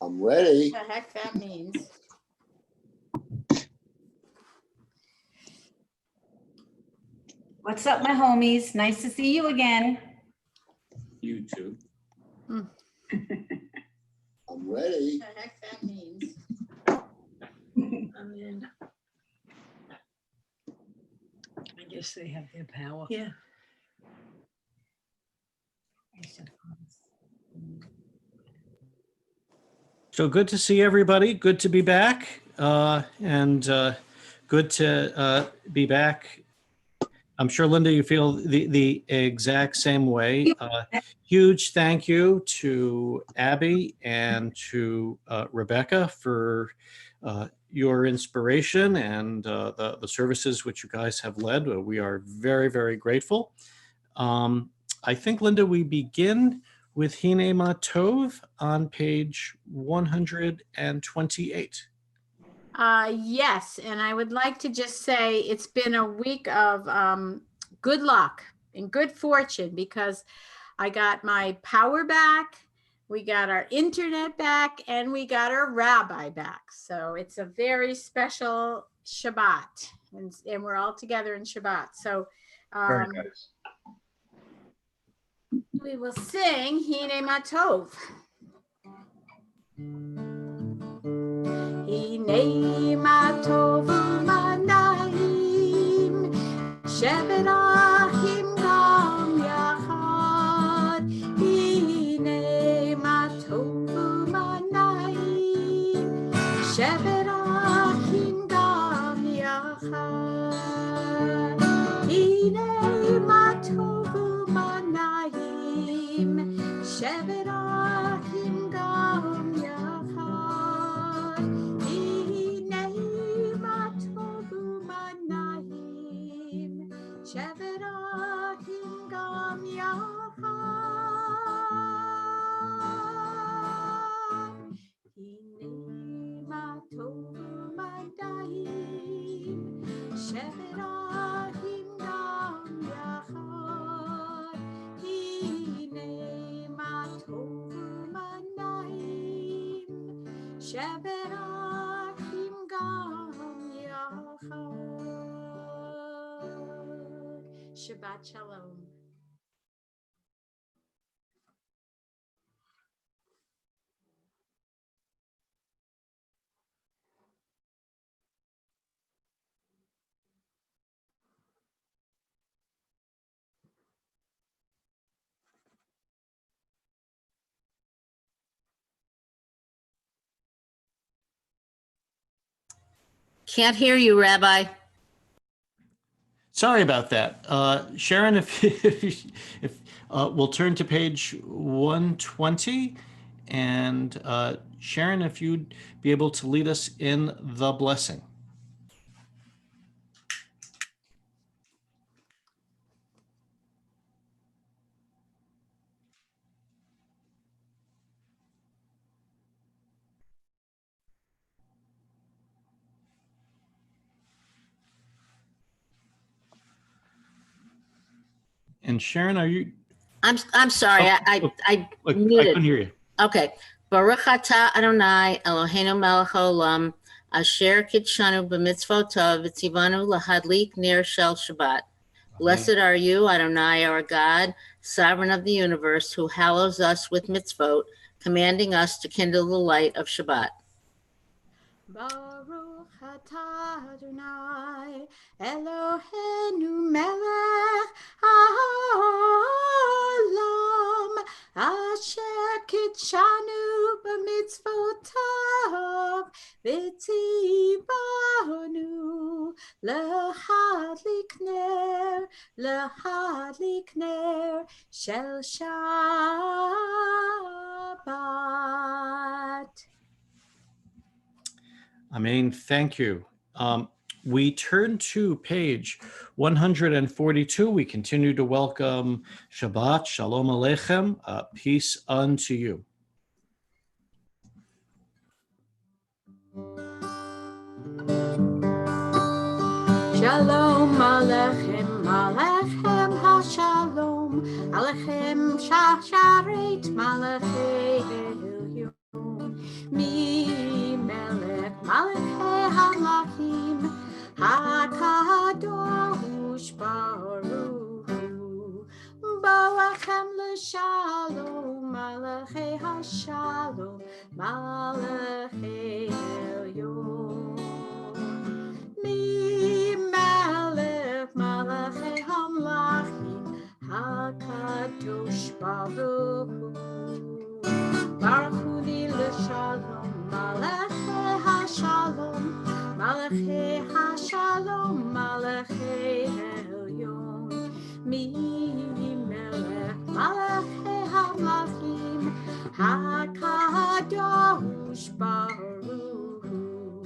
I'm ready. What the heck that means. What's up, my homies? Nice to see you again. You too. I'm ready. What the heck that means. I'm in. I guess they have their power. Yeah. So good to see everybody. Good to be back. And good to be back. I'm sure, Linda, you feel the exact same way. Huge thank you to Abby and to Rebecca for your inspiration and the services which you guys have led. We are very, very grateful. I think, Linda, we begin with Hine Ma Tov on page 128. Yes, and I would like to just say it's been a week of good luck and good fortune because I got my power back, we got our internet back, and we got our rabbi back. So it's a very special Shabbat, and we're all together in Shabbat. So Very nice. we will sing Hine Ma Tov. Hine ma tov u'manayim, shevet achim gam yachad. Hine ma tov u'manayim, shevet achim gam yachad. Hine ma tov u'manayim, shevet achim gam yachad. Shevet achim gam yachad. Hine ma tov u'manayim, shevet achim gam yachad. Hine ma tov u'manayim, shevet achim gam yachad. Shabbat Shalom. Can't hear you, Rabbi. Sorry about that. Sharon, if we'll turn to page 120, and Sharon, if you'd be able to lead us in the blessing. And Sharon, are you? I'm sorry. I I muted. couldn't hear you. Okay. Baruch atah Adonai Eloheinu melech haolam asher kitshanu b'mitzvotov v'tzivanu lahadlik ner shel Shabbat. Blessed are you, Adonai, our God, sovereign of the universe, who hallows us with mitzvot, commanding us to kindle the light of Shabbat. Baruch atah Adonai Eloheinu melech haolam asher kitshanu b'mitzvotav v'tzivanu lahadlik ner shel Shabbat. Amen. Thank you. We turn to page 142. We continue to welcome Shabbat, Shalom Aleichem, peace unto you. Shalom Aleichem, Aleichem HaShalom, Aleichem Shacharit Malachei Hashalom Malachei Elyon. Mi Melech Malachei Hamlachim HaKadosh Baruch Hu. Baruch Hu li l'shalom Malachei Hashalom Malachei Hashalom Malachei Elyon. Mi Melech Malachei Hamlachim HaKadosh Baruch Hu.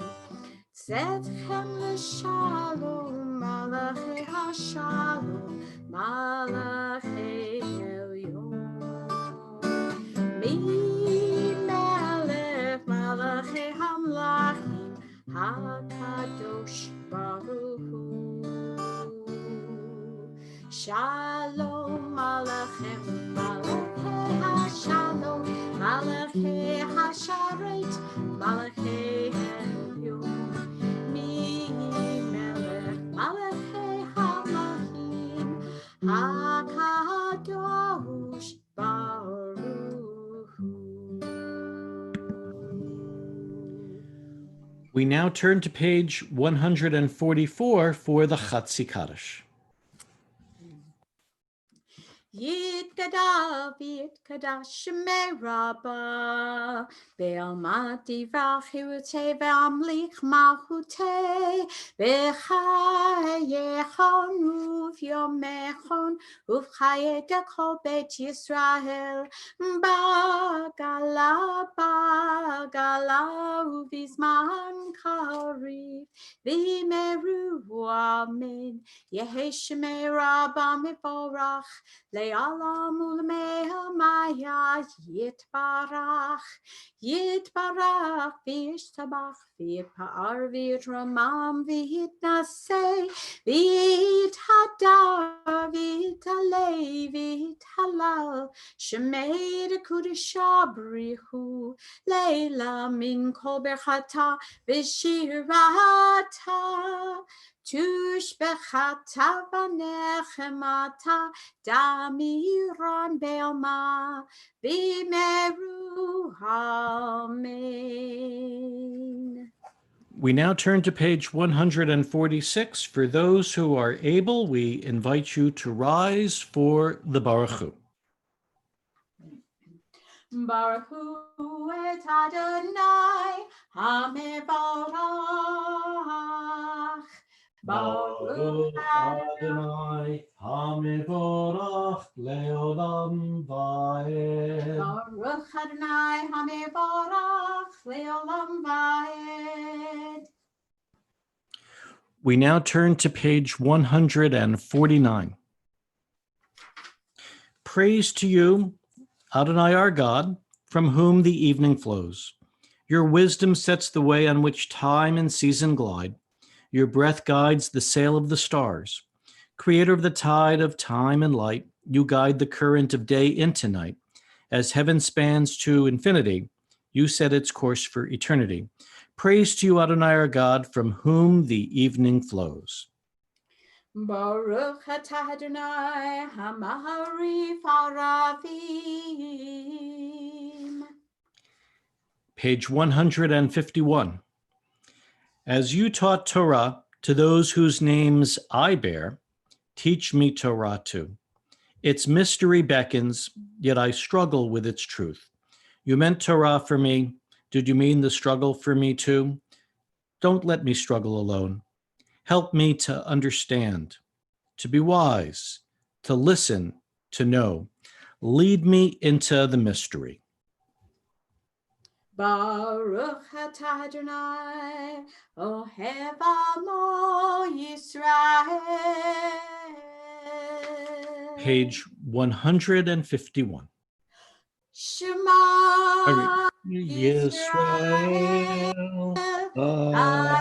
Tzedchem l'shalom Malachei Hashalom Malachei Elyon. Mi Melech Malachei Hamlachim HaKadosh Baruch Hu. Shalom Alechem Malachei Hashalom Malachei Hasharet Malachei Elyon. Mi Melech Malachei Hamlachim HaKadosh Baruch Hu. We now turn to page 144 for the Chatzi Kaddish. Yitkadav yitkadash shemei Rabbah Be'almat divrach hirutei ve'amlich malchutei V'chayechon uv'yomechon uv'chayei kol Beit Yisrael Ba'gala uv'izman karif V'imeru amen Yehi shemei Rabbah mivorach Le'alam u'le'mehemaya yitbarach v'yishtabach v'yitpa'ar v'yitramam v'yitnaseh v'yithadar v'yitalei v'yithalal shemei dekudesha b'richu leila min kol berchata v'shirata Tushbechata v'nechemata Damiran Be'alma B'meru Amen. We now turn to page 146. For those who are able, we invite you to rise for the Baruch Hu. Baruch Hu et Adonai HaMevorach. Baruch Adonai HaMevorach le'olam va'ed. Baruch Adonai HaMevorach le'olam va'ed. We now turn to page 149. Praise to you, Adonai our God, from whom the evening flows. Your wisdom sets the way on which time and season glide. Your breath guides the sail of the stars. Creator of the tide of time and light, you guide the current of day into night. As heaven spans to infinity, you set its course for eternity. Praise to you, Adonai our God, from whom the evening flows. Baruch atah Adonai HaMaharif HaRavim. Page 151. As you taught Torah to those whose names I bear, teach me Torah too. Its mystery beckons, yet I struggle with its truth. You meant Torah for me. Did you mean the struggle for me too? Don't let me struggle alone. Help me to understand, to be wise, to listen, to know. Lead me into the mystery. Baruch atah Adonai Ohev Amo Yisrael. Page 151. Shema Yisrael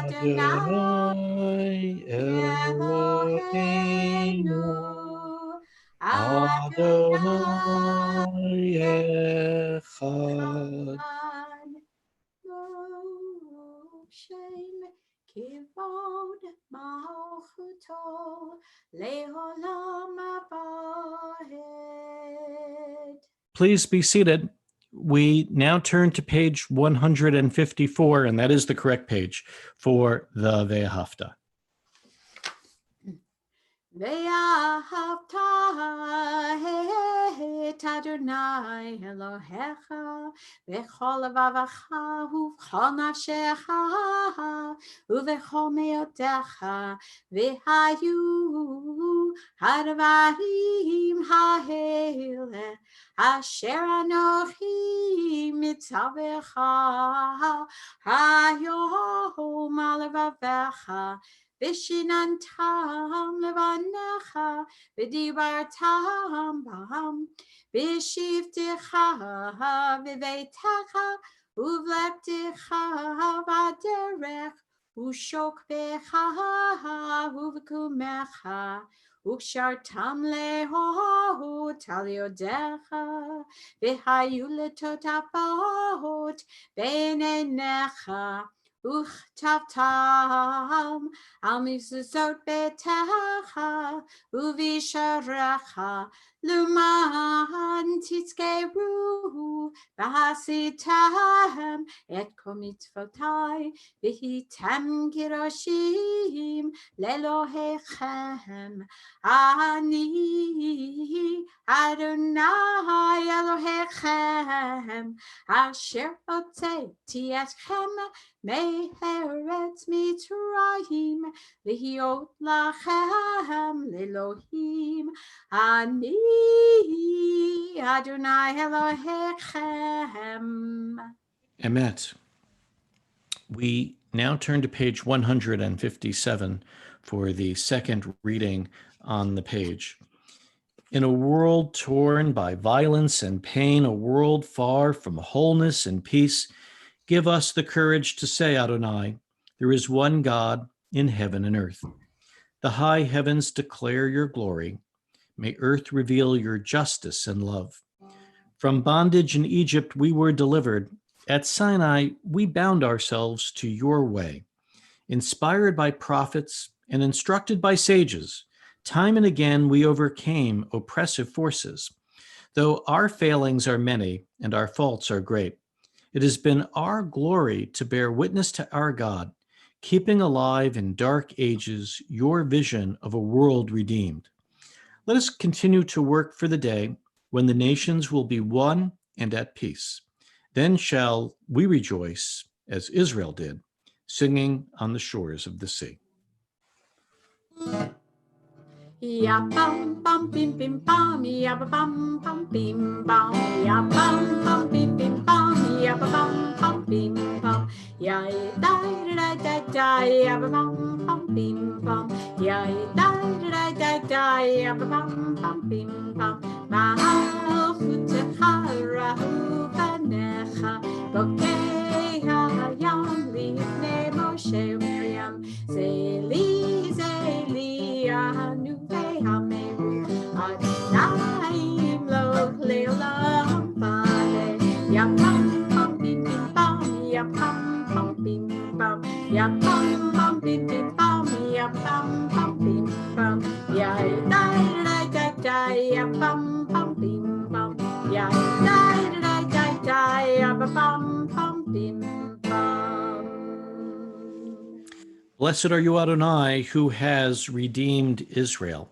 Adonai Eloheinu Adonai Echad. Shem kivod malchuto leolam abed. Please be seated. we now turn to page 154, and that is the correct page for the Ve'ahavta. Ve'ahavta et Adonai Elohecha v'chol levavecha u'v'chol nafshecha u'v'chol me'otecha v'hayu hadvarim ha'ele asher anochi mitzavecha hayom alevavecha Vishinantam levanecha, v'dibartam bam, v'shivtecha v'veitecha, uvleptecha v'aderech, u'shokbecha uv'kumecha, u'kshartam leho taliodecha, v'hayu letotapot b'neinecha, Uchtavtam al mizuzot betecha uvisharecha luman titzkeru v'hasitem et kol mitzvotai v'hitem kiroshim lelohechem ani Adonai Elohechem asher hotzeti etchem Me'eretz Mitzrayim v'hiot lachem l'Elohim ani Adonai Elohechem. Emet. We now turn to page 157 for the second reading on the page. In a world torn by violence and pain, a world far from wholeness and peace, give us the courage to say, Adonai, there is one God in heaven and earth. The high heavens declare your glory. May earth reveal your justice and love. From bondage in Egypt we were delivered. At Sinai we bound ourselves to your way. Inspired by prophets and instructed by sages, time and again we overcame oppressive forces. Though our failings are many and our faults are great, it has been our glory to bear witness to our God, keeping alive in dark ages your vision of a world redeemed. Let us continue to work for the day when the nations will be one and at peace. Then shall we rejoice as Israel did, singing on the shores of the sea. Ya bum bum bim bim bum, ya ba bum bum bim bum, ya bum bum bim bim bum, ya ba bum bum bim bum, ya da da da da, ya ba bum bum bim bum, ya da da da da, ya ba bum bum bim bum. Malchutecha rahu banecha, bokei hayam lifnei Moshe Miriam, zeli zeli anu. Adonai lo leolam vale, ya pam pam bim bim bam, ya pam pam bim bam, ya pam pam bim bim bam, ya pam pam bim bam, ya da da da da, ya pam pam bim bam, ya da da da da, ya pam pam bim bam. Blessed are you, Adonai, who has redeemed Israel.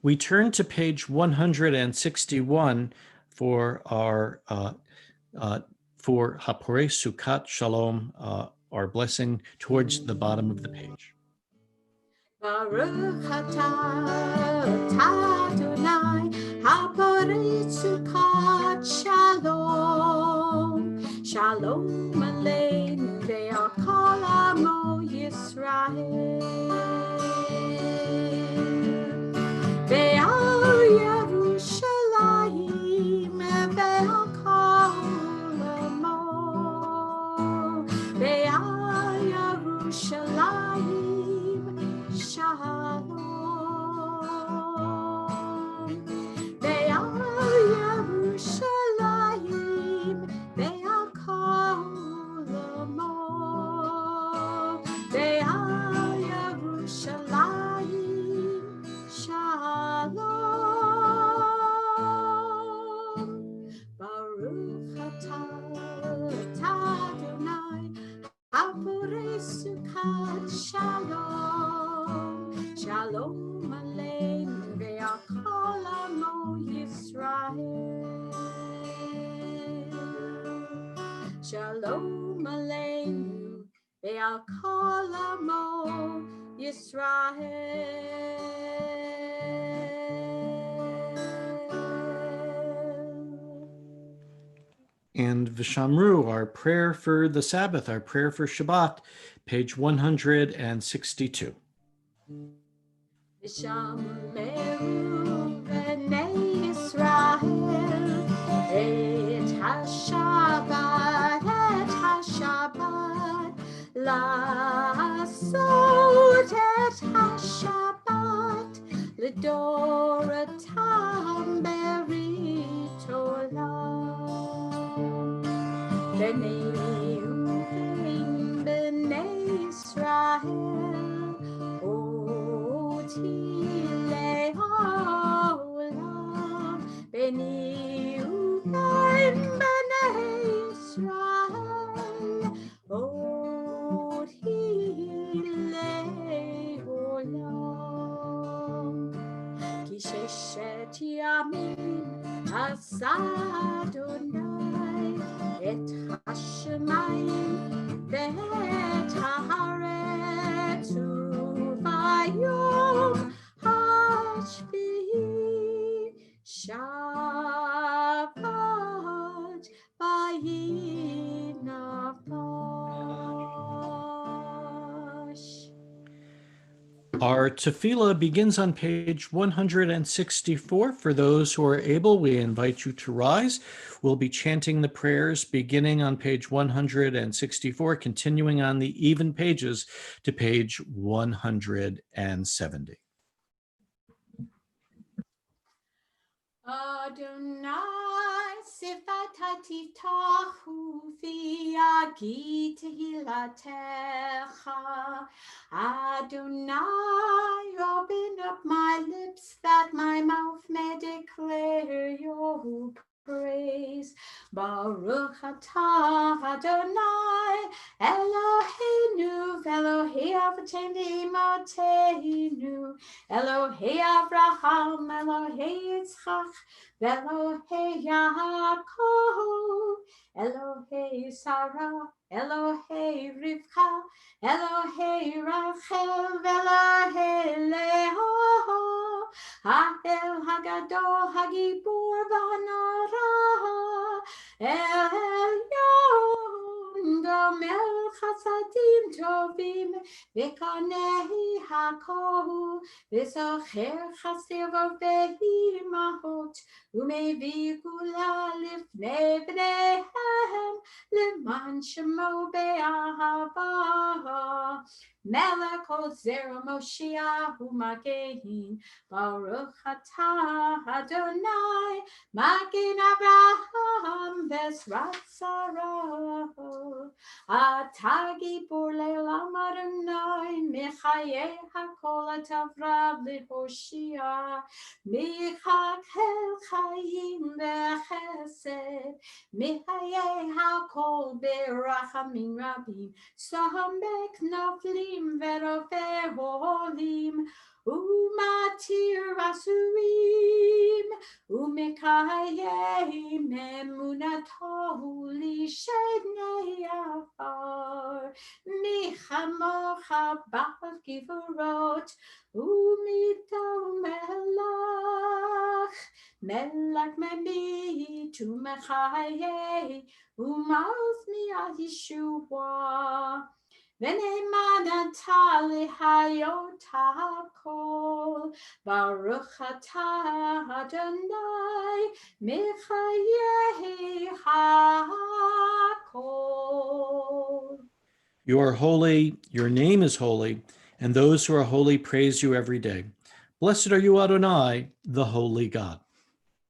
We turn to page 161 for our for Haporei Sukkot Shalom, our blessing towards the bottom of the page. Baruch atah Adonai Haporei Sukkot Shalom, Shalom aleinu ve'al kol amo Yisrael. Ve'al Yerushalayim ve'al kol amo, ve'al Yerushalayim shalom, ve'al Yerushalayim ve'al kol amo, ve'al Yerushalayim Shalom Aleinu ve'al kol amo Yisrael. And Vishamru, our prayer for the Sabbath, our prayer for Shabbat, page 162. V'shameru b'nei Yisrael et ha-Shabbat, la'asot et ha-Shabbat, l'doratam berit olam. B'nei Reuven b'nei Yisrael oti le'olam. B'nei Reuven b'nei Yisrael oti le'olam. Ki sheshet yamim asa Adonai et hashamayim ve'et haaretz uvayom hashvi'i Shabbat vayinafash. Our tefillah begins on page 164. For those who are able, we invite you to rise. We'll be chanting the prayers beginning on page 164, continuing on the even pages to page 170. Adonai sifatati tahu v'yagi tehilatecha. Adonai, open up my lips that my mouth may declare your praise. Baruch atah Adonai Eloheinu v'Elohei Avotenu Imotenu Elohei Avraham Elohei Yitzchak v'Elohei Yaakov Elohei Sarah Elohei Rivka Elohei Rachel v'Elohei Lea Ha'el Hagadol Hagibur v'Hanara Elyon Gomel Chasadim Tovim V'Kanei Hakohu V'Zocher Chasiro V'Imahot Umevi Gula Lifnei Bneihem Leman Shemo Be'ahava Melech Ozer Moshiach U'Magein Baruch atah Adonai Magen Abraham V'Ezrat Sarah Atah Gibor Le'olam Adonai Mechayeh HaKol Atavrav Le'Hoshia Michakel Chaim V'Chesed Mechayeh HaKol Be'Rachamim Rabim Samek Noflim V'Rofeh Holim Umatir Asurim Umekayim Emunatohu Lishenei Afar Michamocha Bal Givorot Umito Melach Melach Memi Tumechayeh Umaozni Yeshua V'ne'manata lehayot hakol Baruch atah Adonai Mechayeh hakol. You are holy, your name is holy, and those who are holy praise you every day. Blessed are you, Adonai, the holy God.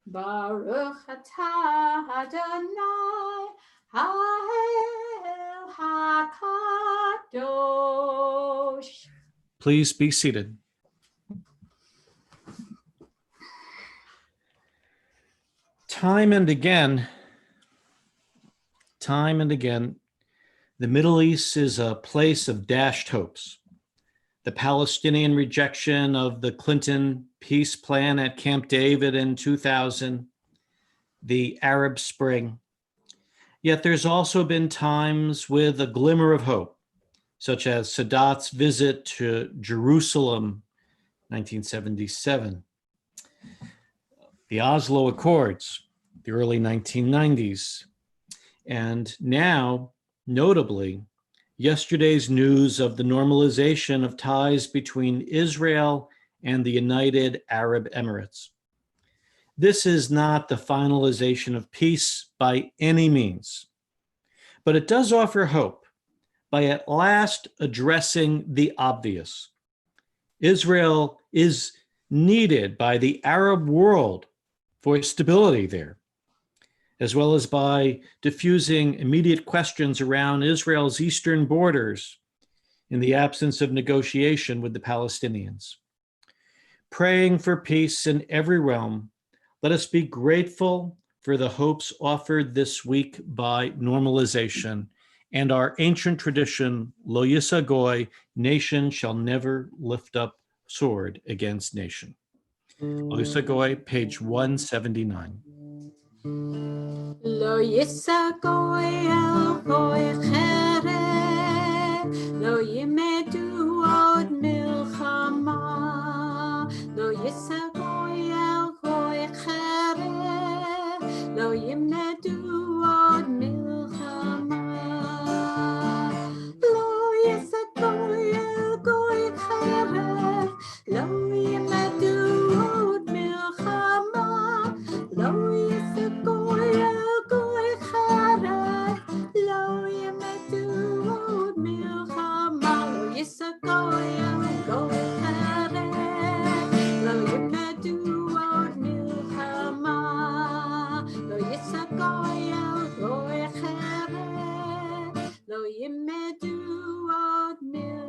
Baruch atah Adonai Ha'el HaKadosh. Please be seated. Time and again, the Middle East is a place of dashed hopes. The Palestinian rejection of the Clinton peace plan at Camp David in 2000, the Arab Spring, Yet there's also been times with a glimmer of hope, such as Sadat's visit to Jerusalem, 1977, the Oslo Accords, the early 1990s, and now, notably, yesterday's news of the normalization of ties between Israel and the United Arab Emirates. This is not the finalization of peace by any means, but it does offer hope by at last addressing the obvious. Israel is needed by the Arab world for stability there, as well as by diffusing immediate questions around Israel's eastern borders in the absence of negotiation with the Palestinians. Praying for peace in every realm, let us be grateful for the hopes offered this week by normalization and our ancient tradition, Lo Yisa Goy, nation shall never lift up sword against nation. Lo Yisa Goy, page 179. Lo yisagoy el goy chere, lo yimedu od milchama. Lo yisagoy el goy chere, lo yimedu od milchama. Lo yisagoy el goy chere, lo yimedu od milchama. Lo yisagoy el goy chere, lo yimedu od milchama. Lo yisagoy el goy chere, lo yimedu od milchama. Lo yisagoy el goy chere, lo yimedu od milchama.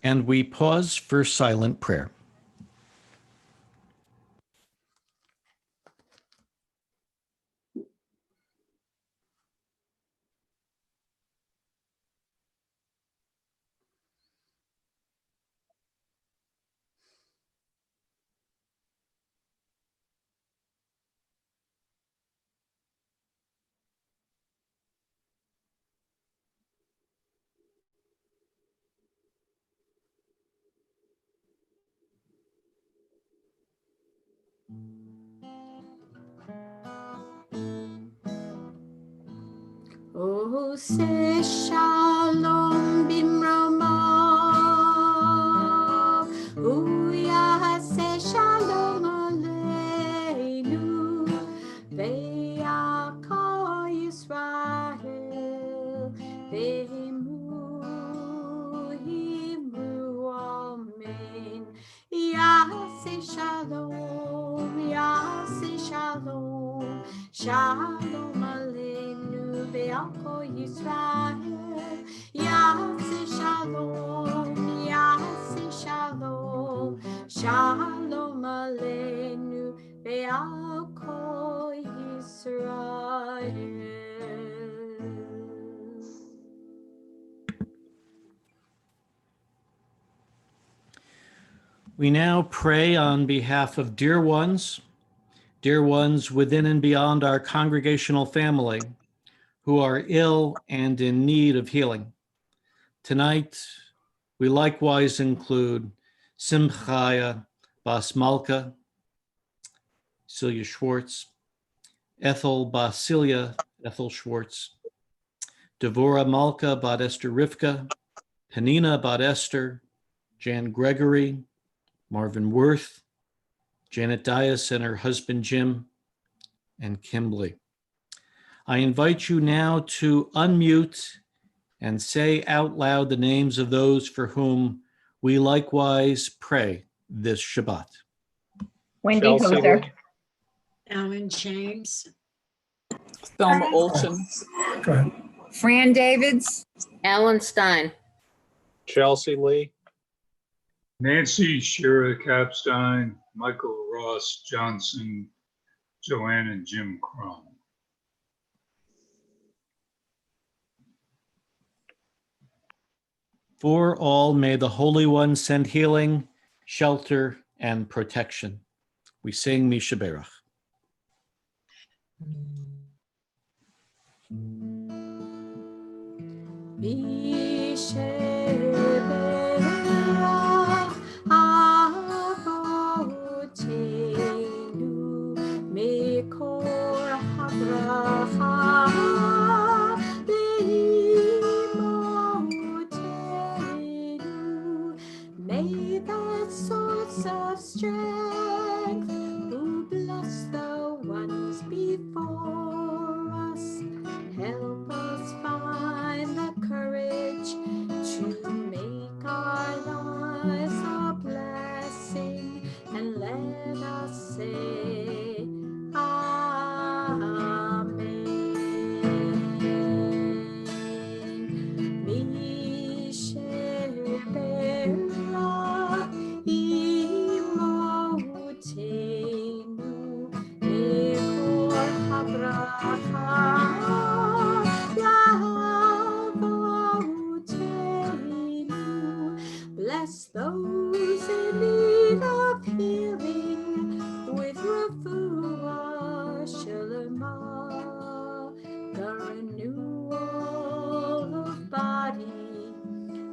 And we pause for silent prayer. Oh, say shalom bimromo. Oh, yeah, say shalom aleinu. Ve'yakol Yisrael. Ve'himu himru amen. Yaseh shalom, Yaseh shalom. Shalom aleinu. Ve'yakol Yisrael, Yaseh shalom, Yaseh shalom, shalom aleinu, ve'yakol Yisrael. We now pray on behalf of dear ones within and beyond our congregational family who are ill and in need of healing. Tonight, we likewise include Simchaya Bas Malka, Celia Schwartz, Ethel Basilia, Ethel Schwartz, Devora Malka Bat Esther Rivka, Penina Bat Esther, Jan Gregory, Marvin Worth, Janet Dias and her husband Jim, and Kimberly. I invite you now to unmute and say out loud the names of those for whom we likewise pray this Shabbat. Wendy Chelsea Hoser. Lee. Alan James, Thelma Olson. Fran Davids. Alan Stein. Chelsea Lee. Nancy Shira Capstein, Michael Ross Johnson, Joanne and Jim Crum. For all, may the Holy One send healing, shelter, and protection. We sing Mishaberach. Mishaberach Avotenu Mikor Habracha Leimotenu. May the source of strength who bless the ones before us help us find the courage to make our lives a blessing, and let us say Amen. Mishaberach imotenu mikor habracha lavotenu. Bless those in need of healing with refuah shalema, the renewal of body,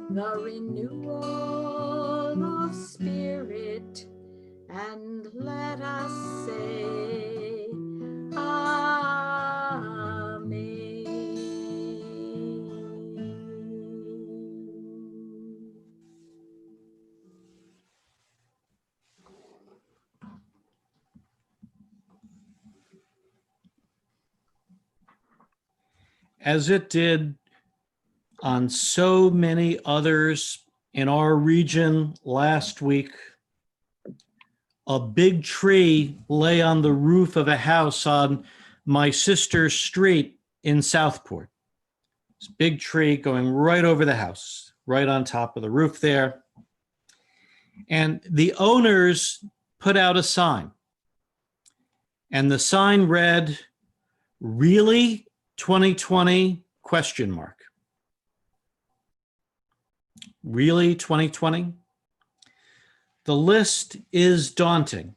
the renewal of spirit, and let us say Amen. As it did on so many others in our region last week, a big tree lay on the roof of a house on my sister's street in Southport. This big tree going right over the house, right on top of the roof there. And the owners put out a sign. And the sign read, "Really 2020?" question mark. Really 2020? The list is daunting.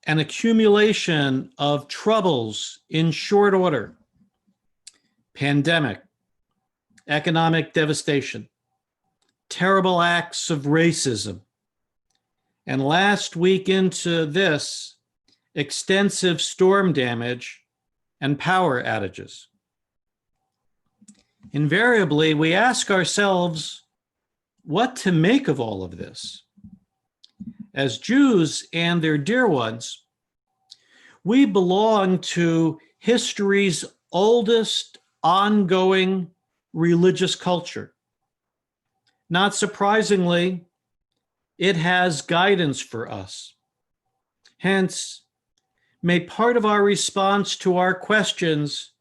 An accumulation of troubles in short order. Pandemic, economic devastation, terrible acts of racism, and last week into this, extensive storm damage and power outages. Invariably, we ask ourselves what to make of all of this. As Jews and their dear ones, we belong to history's oldest ongoing religious culture. Not surprisingly, it has guidance for us. Hence, may part of our response to our questions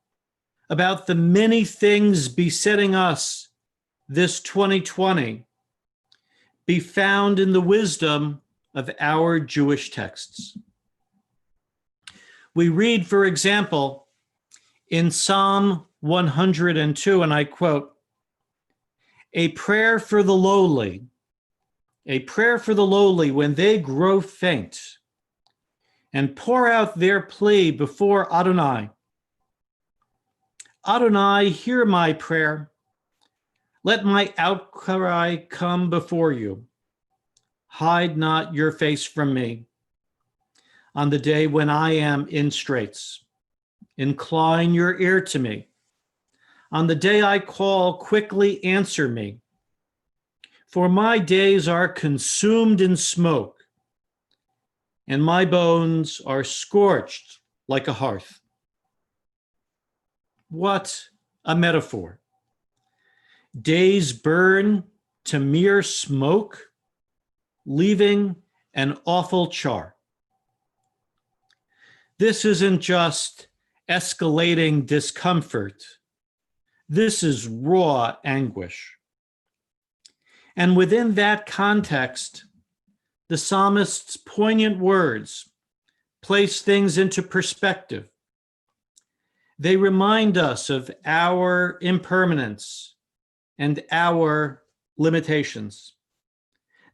about the many things besetting us this 2020 be found in the wisdom of our Jewish texts. We read, for example, in Psalm 102, and I quote, "A prayer for the lowly when they grow faint and pour out their plea before Adonai. Adonai, hear my prayer. Let my outcry come before you. Hide not your face from me. On the day when I am in straits, incline your ear to me. On the day I call, quickly answer me. For my days are consumed in smoke, and my bones are scorched like a hearth." What a metaphor. Days burn to mere smoke, leaving an awful char. This isn't just escalating discomfort. This is raw anguish. And within that context, the psalmist's poignant words place things into perspective. They remind us of our impermanence and our limitations,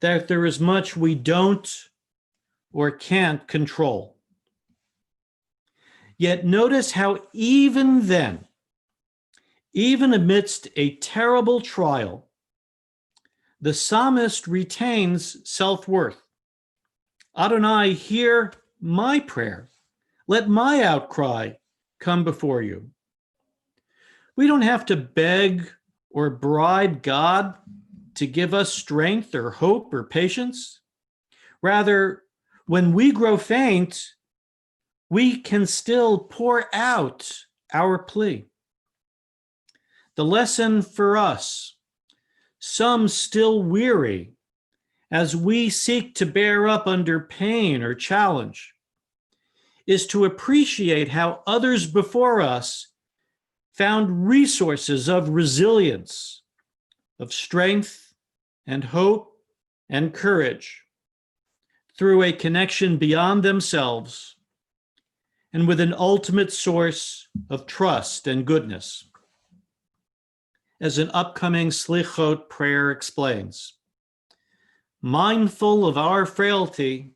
that there is much we don't or can't control. Yet notice how even then, even amidst a terrible trial, the psalmist retains self-worth. Adonai, hear my prayer. Let my outcry come before you. We don't have to beg or bribe God to give us strength or hope or patience. Rather, when we grow faint, we can still pour out our plea. The lesson for us, some still weary, as we seek to bear up under pain or challenge, is to appreciate how others before us found resources of resilience, of strength and hope and courage through a connection beyond themselves and with an ultimate source of trust and goodness. As an upcoming Slichot prayer explains, mindful of our frailty,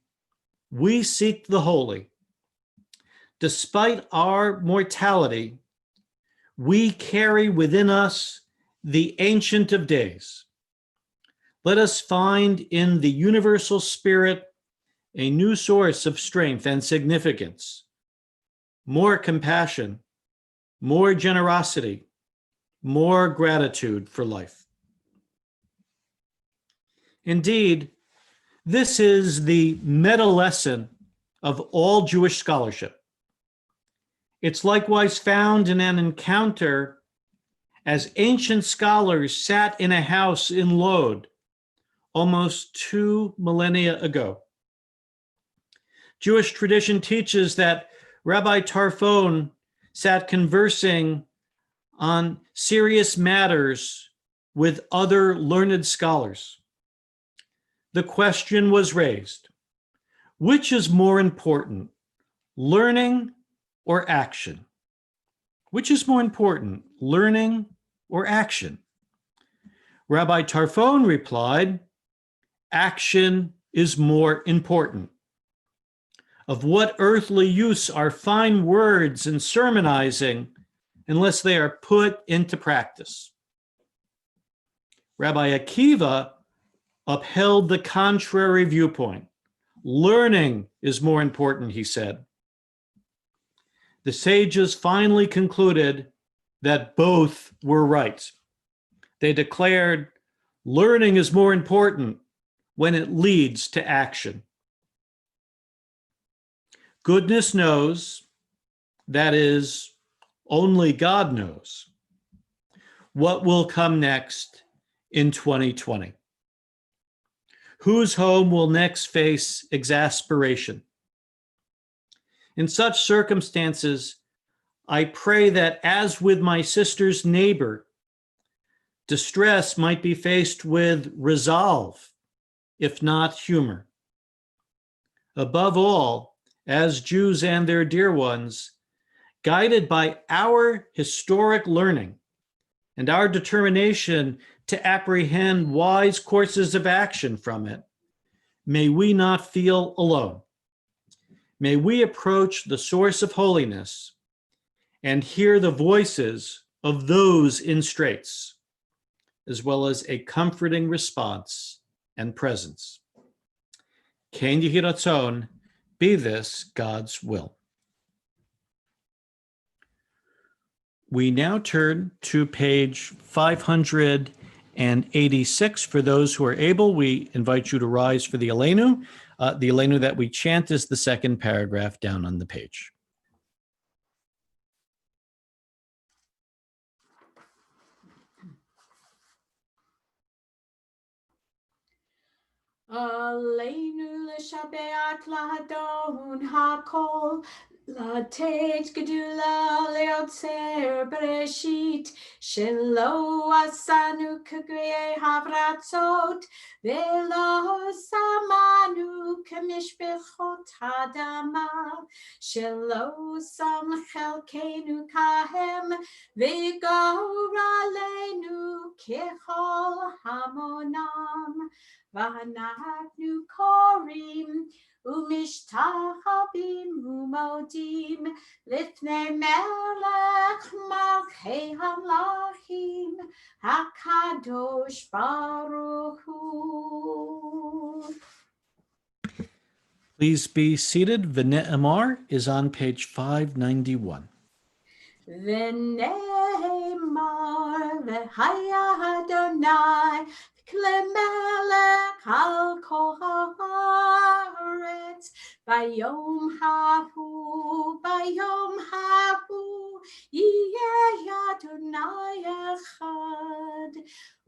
we seek the holy. Despite our mortality, we carry within us the Ancient of Days. Let us find in the universal spirit a new source of strength and significance, more compassion, more generosity, more gratitude for life. Indeed, this is the meta lesson of all Jewish scholarship. It's likewise found in an encounter as ancient scholars sat in a house in Lod almost 2 millennia ago. Jewish tradition teaches that Rabbi Tarfon sat conversing on serious matters with other learned scholars. The question was raised, which is more important, learning or action? Which is more important, learning or action? Rabbi Tarfon replied, action is more important. Of what earthly use are fine words and sermonizing unless they are put into practice? Rabbi Akiva upheld the contrary viewpoint. Learning is more important, he said. The sages finally concluded that both were right. They declared learning is more important when it leads to action. Goodness knows, that is, only God knows, what will come next in 2020. Whose home will next face exasperation? In such circumstances, I pray that, as with my sister's neighbor, distress might be faced with resolve, if not humor. Above all, as Jews and their dear ones, guided by our historic learning and our determination to apprehend wise courses of action from it, may we not feel alone. May we approach the source of holiness and hear the voices of those in straits, as well as a comforting response and presence. Ken Yehi Ratzon, be this God's will. We now turn to page 586. For those who are able, we invite you to rise for the Aleinu. The Aleinu that we chant is the second paragraph down on the page. Aleinu l'shabeach lahadon hakol, לתת גדולה ליוצר בראשית, שלא עשנו כגויי הברצות, ולא שמנו כמשפחות האדמה, שלא Sam Chelkenu Kahem Vigoralenu Kechol Hamonam Vanatnu Korim Umishtahabim Umodim Lifnei Melech Malchei Hamlachim Hakadosh Baruch Hu. Please be seated. V'ne'emar is on page 591. V'ne'emar v'haya Adonai Klemelech al kol haaretz Bayom hahu Yeh Adonai echad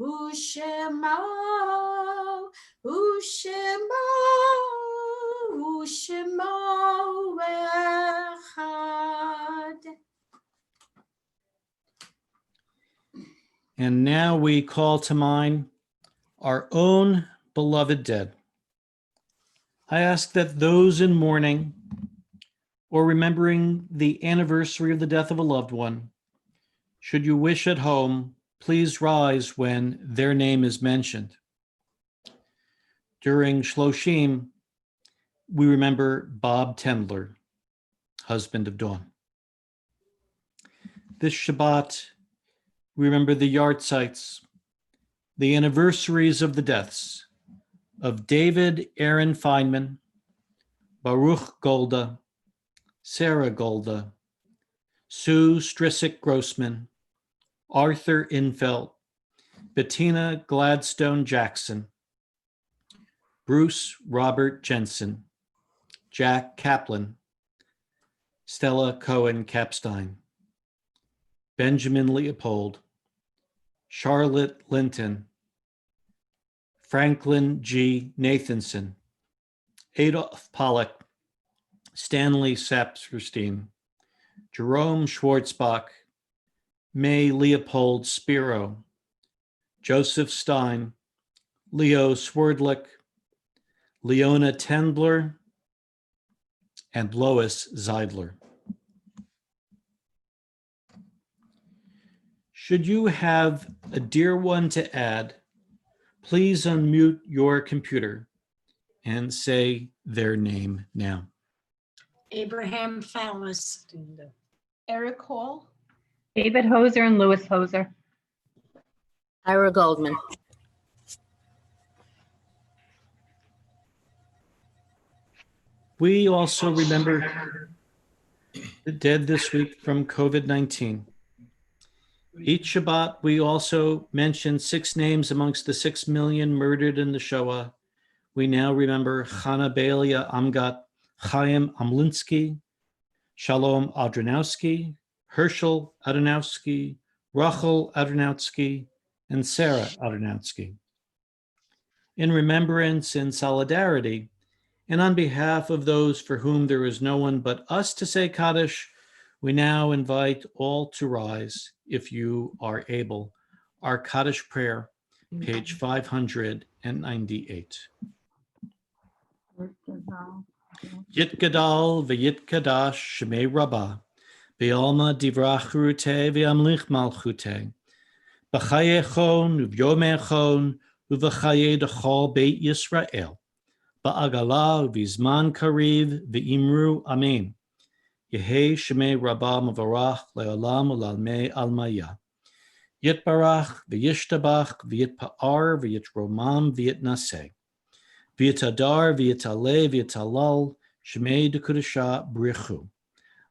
Ushemo echad. And now we call to mind our own beloved dead. I ask that those in mourning or remembering the anniversary of the death of a loved one, should you wish at home, please rise when their name is mentioned. During Shloshim, we remember Bob Tendler, husband of Dawn. This Shabbat, we remember the yahrzeits, the anniversaries of the deaths of David Aaron Feynman, Baruch Golda, Sarah Golda, Sue Strisick Grossman, Arthur Infelt, Bettina Gladstone Jackson, Bruce Robert Jensen, Jack Kaplan, Stella Cohen Capstein, Benjamin Leopold, Charlotte Linton, Franklin G. Nathanson, Adolf Pollack, Stanley Sapsperstein, Jerome Schwartzbach, May Leopold Spiro, Joseph Stein, Leo Swerdlick, Leona Tendler, and Lois Zeidler. Should you have a dear one to add, please unmute your computer and say their name now. Abraham Fallis. Eric Hall. David Hoser and Louis Hoser. Ira Goldman. We also remember the dead this week from COVID-19. Each Shabbat, we also mention 6 names amongst the 6 million murdered in the Shoah. We now remember Chana Belia Amgat, Chaim Amlinsky, Shalom Adronowski, Herschel Adonowski, Rachel Adonowski, and Sarah Adonowski. In remembrance and solidarity, and on behalf of those for whom there is no one but us to say Kaddish, we now invite all to rise, if you are able. Our Kaddish prayer, page 598. Yitgadal v'yitkadash shemei rabbah, be'alma divrach ve'amlich malchute, b'chayechon u'vyomechon u'v'chaye dechol beit Yisrael, ba'agala u'vizman kariv ve'imru amen. Yehei shemei rabbah mavarach le'olam u'lalmei almaya. Yitbarach v'yishtabach v'yitpa'ar v'yitromam v'yitnaseh. V'yitadar v'yitaleh v'yitalal shemei dekudesha brichu.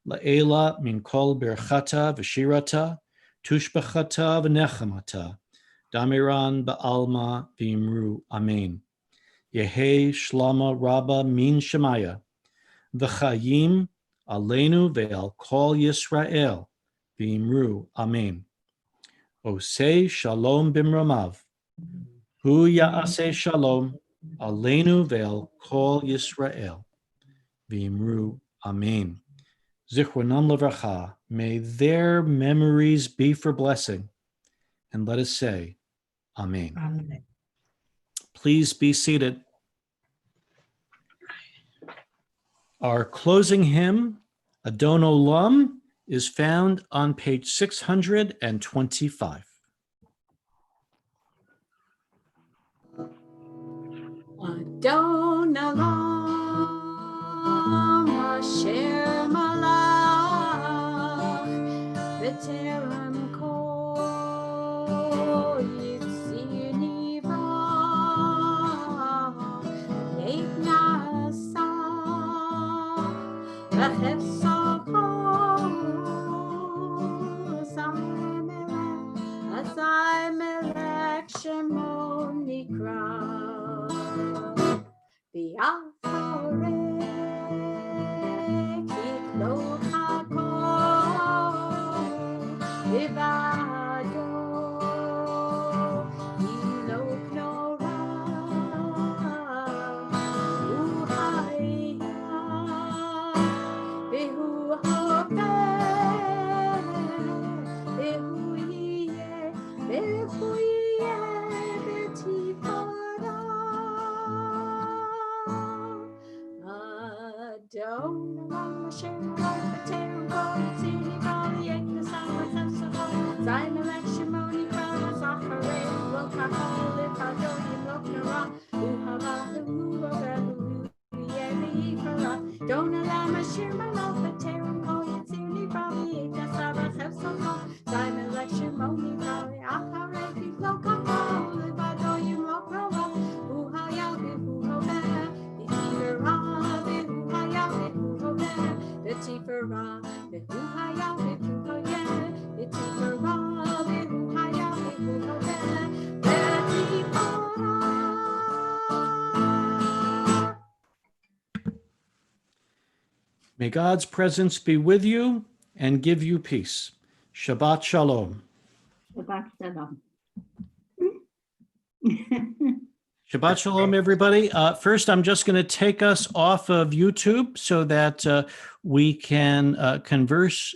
La'ela min kol berchata v'shirata tushbachata v'nechamata damiran ba'alma v'imru amen. Yehei shlama rabba min shemaya v'chayim aleinu ve'al kol Yisrael v'imru amen. Osei shalom bimramav hu ya'aseh shalom Aleinu ve'al kol Yisrael, v'imru amen. Zichronam levracha, may their memories be for blessing, and let us say, amen. Amen. Please be seated. Our closing hymn, Adon Olam is found on page 625. Adon Olam Asher Malach B'terem Kol Yitzir Nivra Yeit Nasa V'chefsa Kol Azai Melech Shemo Nikra V'afarek Yitlo Hakol V'vado Yilok Nora U'haya V'hu Hopeh V'hu Yeh V'hu Yeh V'tifara Adon Olam Asher Malach B'terem Kol Yitzir Nivra Yeit Nasa V'chefsa Kol Zay Melech Shemo Nikra V'zacharei Lo Kakol V'ado Yilok Nora U'havahu Ovehu Yeh V'yifara Adon Olam Asher Malach B'terem Kol Yitzir Nivra Yeit Nasa V'chefsa Kol Zay Melech Shemo Nikra V'zacharei Lo Kakol V'ado Yilok Nora U'haya V'hu Hoveh V'tifara V'hu Haya V'hu Hoveh V'tifara V'hu Haya V'hu Hoveh V'tifara V'hu Haya V'hu Hoveh V'tifara. May God's presence be with you and give you peace. Shabbat Shalom. Shabbat Shalom. Shabbat Shalom, everybody. First, I'm just going to take us off of YouTube so that we can converse